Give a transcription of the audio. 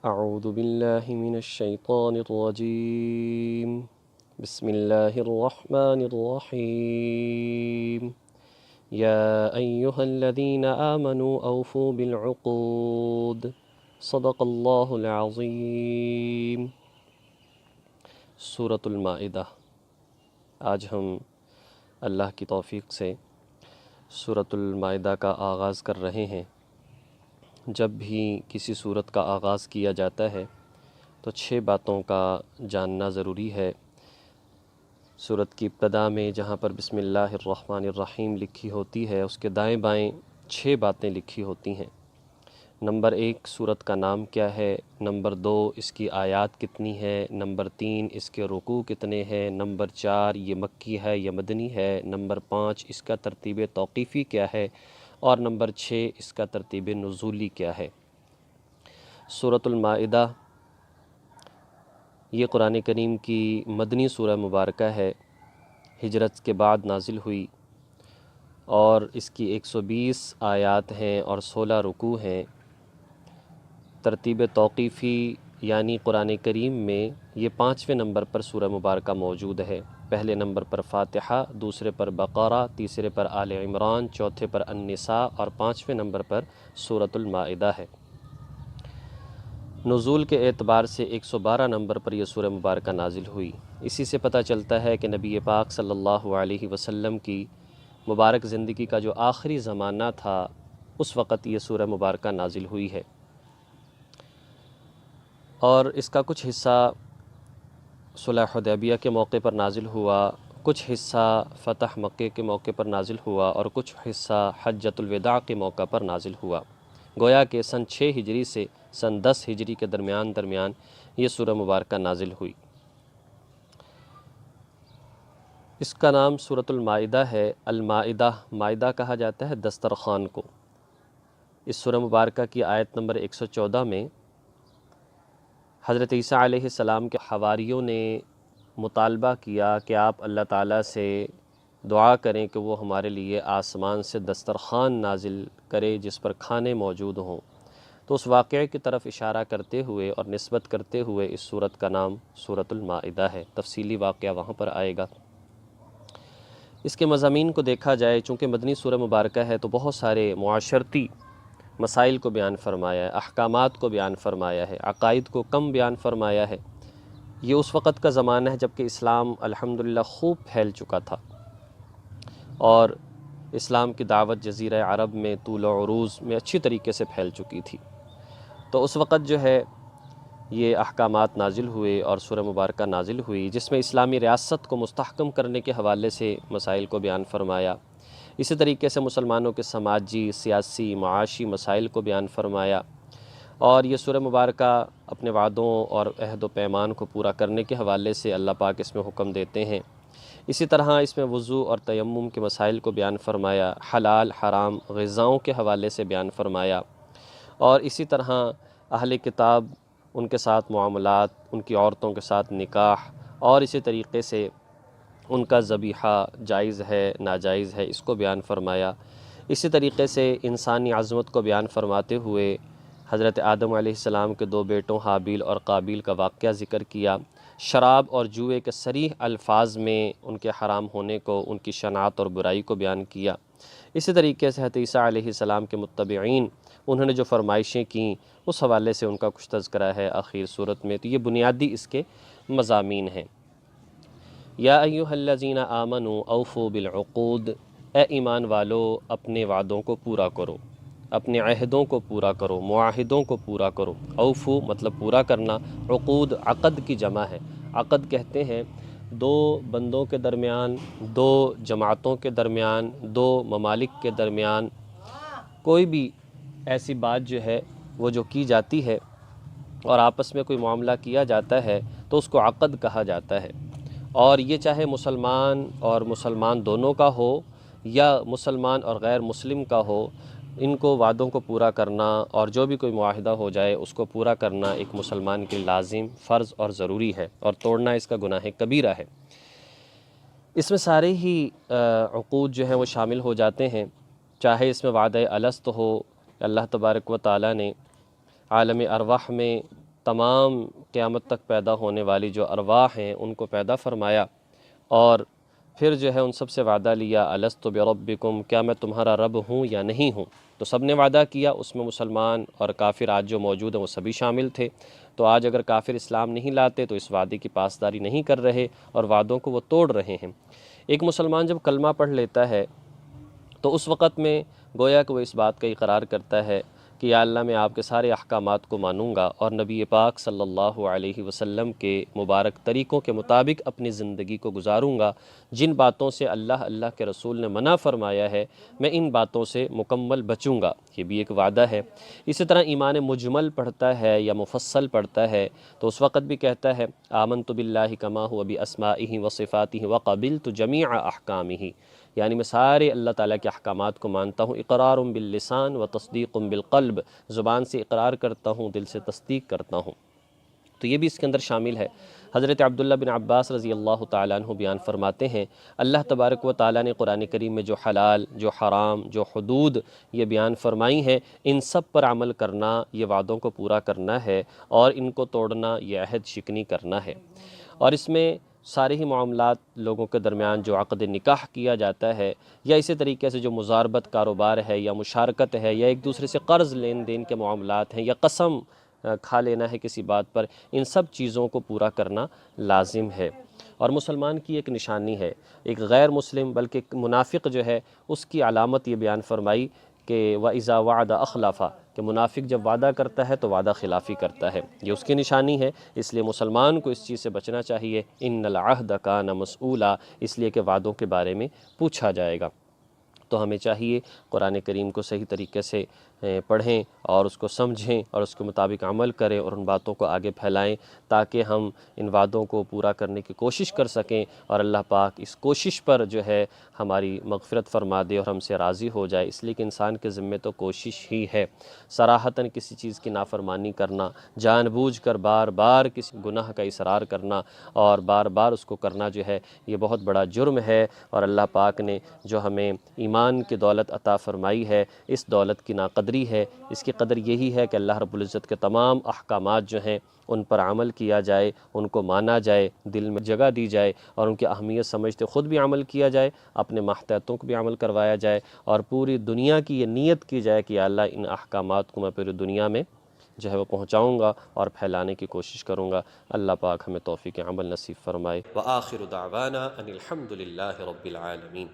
اعوذ باللہ من الشیطان الرجیم بسم اللہ الرحمن الرحیم یا ایہا الذین آمنوا اوفوا بالعقود صدق اللہ العظیم۔ سورۃ المائدہ۔ آج ہم اللہ کی توفیق سے سورۃ المائدہ کا آغاز کر رہے ہیں۔ جب بھی کسی سورت کا آغاز کیا جاتا ہے تو 6 باتوں کا جاننا ضروری ہے۔ سورت کی ابتدا میں جہاں پر بسم اللہ الرحمن الرحیم لکھی ہوتی ہے، اس کے دائیں بائیں 6 باتیں لکھی ہوتی ہیں۔ نمبر 1، سورت کا نام کیا ہے۔ نمبر 2، اس کی آیات کتنی ہے۔ نمبر 3، اس کے رکوع کتنے ہیں۔ نمبر 4، یہ مکی ہے یا مدنی ہے۔ نمبر 5، اس کا ترتیب توقیفی کیا ہے۔ اور نمبر 6، اس کا ترتیب نزولی کیا ہے۔ سورۃ المائدہ یہ قرآن کریم کی مدنی سورہ مبارکہ ہے، ہجرت کے بعد نازل ہوئی، اور اس کی 120 آیات ہیں اور 16 رکوع ہیں۔ ترتیب توقیفی یعنی قرآن کریم میں یہ 5ویں نمبر پر سورہ مبارکہ موجود ہے۔ پہلے نمبر پر فاتحہ، دوسرے پر بقرہ، تیسرے پر آل عمران، چوتھے پر النساء اور 5ویں نمبر پر سورۃ المائدہ ہے۔ نزول کے اعتبار سے 112 نمبر پر یہ سورہ مبارکہ نازل ہوئی۔ اسی سے پتہ چلتا ہے کہ نبی پاک صلی اللہ علیہ وسلم کی مبارک زندگی کا جو آخری زمانہ تھا، اس وقت یہ سورہ مبارکہ نازل ہوئی ہے، اور اس کا کچھ حصہ صلح حدیبیہ کے موقع پر نازل ہوا، کچھ حصہ فتح مکہ کے موقع پر نازل ہوا، اور کچھ حصہ حجۃ الوداع کے موقع پر نازل ہوا۔ گویا کہ سن 6 ہجری سے سن 10 ہجری کے درمیان یہ سورہ مبارکہ نازل ہوئی۔ اس کا نام سورۃ المائدہ ہے۔ المائدہ، مائدہ کہا جاتا ہے دسترخوان کو۔ اس سورہ مبارکہ کی آیت نمبر 114 میں حضرت عیسیٰ علیہ السلام کے حواریوں نے مطالبہ کیا کہ آپ اللہ تعالیٰ سے دعا کریں کہ وہ ہمارے لیے آسمان سے دسترخوان نازل کرے جس پر کھانے موجود ہوں۔ تو اس واقعے کی طرف اشارہ کرتے ہوئے اور نسبت کرتے ہوئے اس سورت کا نام سورۃ المائدہ ہے۔ تفصیلی واقعہ وہاں پر آئے گا۔ اس کے مضامین کو دیکھا جائے، چونکہ مدنی سورہ مبارکہ ہے تو بہت سارے معاشرتی مسائل کو بیان فرمایا ہے، احکامات کو بیان فرمایا ہے، عقائد کو کم بیان فرمایا ہے۔ یہ اس وقت کا زمانہ ہے جب کہ اسلام الحمدللہ خوب پھیل چکا تھا، اور اسلام کی دعوت جزیرہ عرب میں طول و عروج میں اچھی طریقے سے پھیل چکی تھی۔ تو اس وقت جو ہے یہ احکامات نازل ہوئے اور سورہ مبارکہ نازل ہوئی، جس میں اسلامی ریاست کو مستحکم کرنے کے حوالے سے مسائل کو بیان فرمایا۔ اسی طریقے سے مسلمانوں کے سماجی، سیاسی، معاشی مسائل کو بیان فرمایا، اور یہ سورہ مبارکہ اپنے وعدوں اور عہد و پیمان کو پورا کرنے کے حوالے سے اللہ پاک اس میں حکم دیتے ہیں۔ اسی طرح اس میں وضو اور تیمم کے مسائل کو بیان فرمایا، حلال حرام غذاؤں کے حوالے سے بیان فرمایا، اور اسی طرح اہل کتاب، ان کے ساتھ معاملات، ان کی عورتوں کے ساتھ نکاح، اور اسی طریقے سے ان کا ذبیحہ جائز ہے ناجائز ہے، اس کو بیان فرمایا۔ اسی طریقے سے انسانی عظمت کو بیان فرماتے ہوئے حضرت آدم علیہ السلام کے 2 بیٹوں حابیل اور قابیل کا واقعہ ذکر کیا۔ شراب اور جوئے کے صریح الفاظ میں ان کے حرام ہونے کو، ان کی شناعت اور برائی کو بیان کیا۔ اسی طریقے سے حضرت عیسیٰ علیہ السلام کے متبعین، انہوں نے جو فرمائشیں کیں، اس حوالے سے ان کا کچھ تذکرہ ہے آخر صورت میں۔ تو یہ بنیادی اس کے مضامین ہیں۔ یا ایھا الذین آمنوا اوفوا بالعقود، اے ایمان والو اپنے وعدوں کو پورا کرو، اپنے عہدوں کو پورا کرو، معاہدوں کو پورا کرو۔ اوفو مطلب پورا کرنا، عقود عقد کی جمع ہے۔ عقد کہتے ہیں 2 بندوں کے درمیان، 2 جماعتوں کے درمیان، 2 ممالک کے درمیان کوئی بھی ایسی بات جو ہے وہ جو کی جاتی ہے اور آپس میں کوئی معاملہ کیا جاتا ہے تو اس کو عقد کہا جاتا ہے، اور یہ چاہے مسلمان اور مسلمان دونوں کا ہو یا مسلمان اور غیر مسلم کا ہو، ان کو وعدوں کو پورا کرنا اور جو بھی کوئی معاہدہ ہو جائے اس کو پورا کرنا ایک مسلمان کے لازم، فرض اور ضروری ہے، اور توڑنا اس کا گناہ کبیرہ ہے۔ اس میں سارے ہی عقود جو ہیں وہ شامل ہو جاتے ہیں، چاہے اس میں وعدہ الست ہو، اللہ تبارک و تعالیٰ نے عالم ارواح میں تمام قیامت تک پیدا ہونے والی جو ارواح ہیں ان کو پیدا فرمایا، اور پھر جو ہے ان سب سے وعدہ لیا، الست بربکم، کیا میں تمہارا رب ہوں یا نہیں ہوں؟ تو سب نے وعدہ کیا، اس میں مسلمان اور کافر آج جو موجود ہیں وہ سبھی شامل تھے۔ تو آج اگر کافر اسلام نہیں لاتے تو اس وعدے کی پاسداری نہیں کر رہے اور وعدوں کو وہ توڑ رہے ہیں۔ ایک مسلمان جب کلمہ پڑھ لیتا ہے تو اس وقت میں گویا کہ وہ اس بات کا اقرار کرتا ہے کہ یا اللہ میں آپ کے سارے احکامات کو مانوں گا اور نبی پاک صلی اللہ علیہ وسلم کے مبارک طریقوں کے مطابق اپنی زندگی کو گزاروں گا۔ جن باتوں سے اللہ کے رسول نے منع فرمایا ہے میں ان باتوں سے مکمل بچوں گا، یہ بھی ایک وعدہ ہے۔ اسی طرح ایمان مجمل پڑھتا ہے یا مفصل پڑھتا ہے تو اس وقت بھی کہتا ہے آمنت باللہ کما هو باسمائہ وصفاتہ وقبلت جمیع احکامہ، یعنی میں سارے اللہ تعالیٰ کے احکامات کو مانتا ہوں، اقرار باللسان و تصدیق بالقلب، زبان سے اقرار کرتا ہوں، دل سے تصدیق کرتا ہوں۔ تو یہ بھی اس کے اندر شامل ہے۔ حضرت عبداللہ بن عباس رضی اللہ تعالیٰ عنہ بیان فرماتے ہیں اللہ تبارک و تعالیٰ نے قرآن کریم میں جو حلال، جو حرام، جو حدود یہ بیان فرمائی ہیں، ان سب پر عمل کرنا یہ وعدوں کو پورا کرنا ہے، اور ان کو توڑنا یہ عہد شکنی کرنا ہے۔ اور اس میں سارے ہی معاملات لوگوں کے درمیان جو عقد نکاح کیا جاتا ہے، یا اسی طریقے سے جو مزاربت کاروبار ہے یا مشارکت ہے یا ایک دوسرے سے قرض لین دین کے معاملات ہیں یا قسم کھا لینا ہے کسی بات پر، ان سب چیزوں کو پورا کرنا لازم ہے۔ اور مسلمان کی ایک نشانی ہے، ایک غیر مسلم بلکہ ایک منافق جو ہے اس کی علامت یہ بیان فرمائی کہ وَإِذَا وَعَدَ أَخْلَفَ، کہ منافق جب وعدہ کرتا ہے تو وعدہ خلافی کرتا ہے، یہ اس کی نشانی ہے۔ اس لیے مسلمان کو اس چیز سے بچنا چاہیے، إِنَّ الْعَهْدَ كَانَ مَسْئُولًا، اس لیے کہ وعدوں کے بارے میں پوچھا جائے گا۔ تو ہمیں چاہیے قرآن کریم کو صحیح طریقے سے پڑھیں اور اس کو سمجھیں اور اس کے مطابق عمل کریں اور ان باتوں کو آگے پھیلائیں تاکہ ہم ان وعدوں کو پورا کرنے کی کوشش کر سکیں، اور اللہ پاک اس کوشش پر جو ہے ہماری مغفرت فرما دے اور ہم سے راضی ہو جائے۔ اس لیے کہ انسان کے ذمے تو کوشش ہی ہے، صراحتاً کسی چیز کی نافرمانی کرنا، جان بوجھ کر بار بار کسی گناہ کا اصرار کرنا اور بار بار اس کو کرنا جو ہے یہ بہت بڑا جرم ہے۔ اور اللہ پاک نے جو ہمیں ایمان کی دولت عطا فرمائی ہے، اس دولت کی ناقدری ہے۔ اس کی قدر یہی ہے کہ اللہ رب العزت کے تمام احکامات جو ہیں ان پر عمل کیا جائے، ان کو مانا جائے، دل میں جگہ دی جائے اور ان کی اہمیت سمجھتے خود بھی عمل کیا جائے، اپنے ماتحتوں کو بھی عمل کروایا جائے، اور پوری دنیا کی یہ نیت کی جائے کہ یا اللہ ان احکامات کو میں پوری دنیا میں جو ہے وہ پہنچاؤں گا اور پھیلانے کی کوشش کروں گا۔ اللہ پاک ہمیں توفیق عمل نصیب فرمائے۔ وآخر دعوانا ان الحمد للہ رب العالمین۔